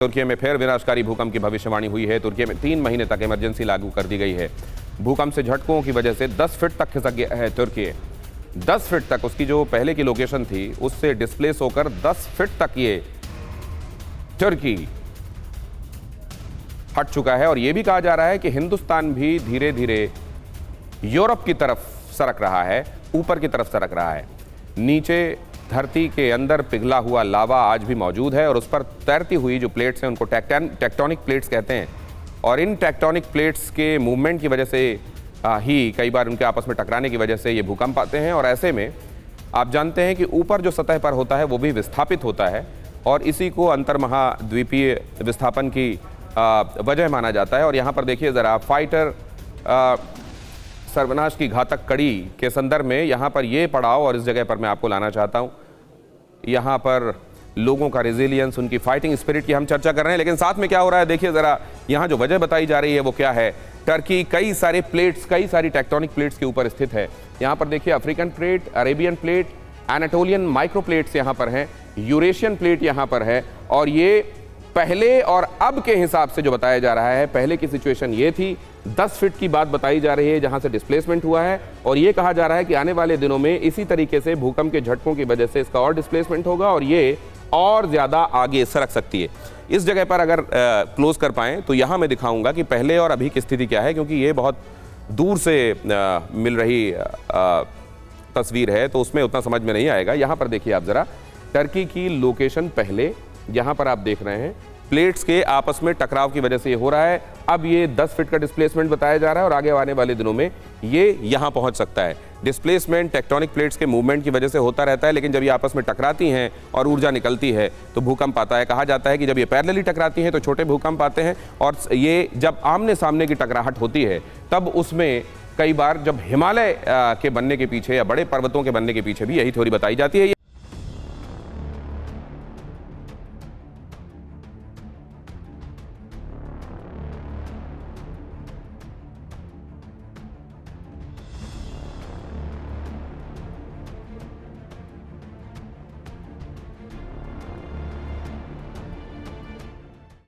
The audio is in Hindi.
तुर्की में फिर विनाशकारी भूकंप की भविष्यवाणी हुई है। तुर्की में 3 महीने तक इमरजेंसी लागू कर दी गई है। भूकंप से झटकों की वजह से 10 फीट तक खिसक गया है तुर्की। 10 फीट तक उसकी जो पहले की लोकेशन थी उससे डिस्प्लेस होकर 10 फीट तक ये तुर्की हट चुका है। और यह भी कहा जा रहा है कि हिंदुस्तान भी धीरे धीरे यूरोप की तरफ सरक रहा है, ऊपर की तरफ सरक रहा है। नीचे धरती के अंदर पिघला हुआ लावा आज भी मौजूद है और उस पर तैरती हुई जो प्लेट्स हैं उनको टेक्टोनिक प्लेट्स कहते हैं। और इन टेक्टोनिक प्लेट्स के मूवमेंट की वजह से ही कई बार उनके आपस में टकराने की वजह से ये भूकंप आते हैं। और ऐसे में आप जानते हैं कि ऊपर जो सतह पर होता है वो भी विस्थापित होता है और इसी को अंतर्महाद्वीपीय विस्थापन की वजह माना जाता है। और यहाँ पर देखिए ज़रा फाइटर सर्वनाश की घातक कड़ी के संदर्भ में यहाँ पर ये पड़ाव और इस जगह पर मैं आपको लाना चाहता हूँ। यहाँ पर लोगों का रेजिलियंस, उनकी फाइटिंग स्पिरिट की हम चर्चा कर रहे हैं, लेकिन साथ में क्या हो रहा है देखिए ज़रा। यहाँ जो वजह बताई जा रही है वो क्या है। टर्की कई सारे प्लेट्स, कई सारी टेक्टोनिक प्लेट्स के ऊपर स्थित है। यहाँ पर देखिए African plate, Arabian plate, Anatolian micro plates यहाँ पर हैं, यूरेशियन प्लेट यहाँ पर है। और ये पहले और अब के हिसाब से जो बताया जा रहा है, पहले की सिचुएशन ये थी, 10 फीट की बात बताई जा रही है जहां से डिस्प्लेसमेंट हुआ है। और ये कहा जा रहा है कि आने वाले दिनों में इसी तरीके से भूकंप के झटकों की वजह से इसका और डिस्प्लेसमेंट होगा और ये और ज़्यादा आगे सरक सकती है। इस जगह पर अगर क्लोज कर पाएँ तो यहाँ मैं दिखाऊंगा कि पहले और अभी की स्थिति क्या है, क्योंकि ये बहुत दूर से मिल रही तस्वीर है तो उसमें उतना समझ में नहीं आएगा। यहाँ पर देखिए आप ज़रा, टर्की की लोकेशन पहले यहाँ पर आप देख रहे हैं, प्लेट्स के आपस में टकराव की वजह से ये हो रहा है। अब ये 10 फीट का डिस्प्लेसमेंट बताया जा रहा है और आगे आने वाले दिनों में ये यहाँ पहुँच सकता है। डिस्प्लेसमेंट टेक्टोनिक प्लेट्स के मूवमेंट की वजह से होता रहता है, लेकिन जब ये आपस में टकराती हैं और ऊर्जा निकलती है तो भूकंप आता है। कहा जाता है कि जब ये पैरेलली टकराती हैं तो छोटे भूकंप आते हैं और ये जब आमने सामने की टकराहट होती है तब उसमें कई बार जब हिमालय के बनने के पीछे या बड़े पर्वतों के बनने के पीछे भी यही थ्योरी बताई जाती है।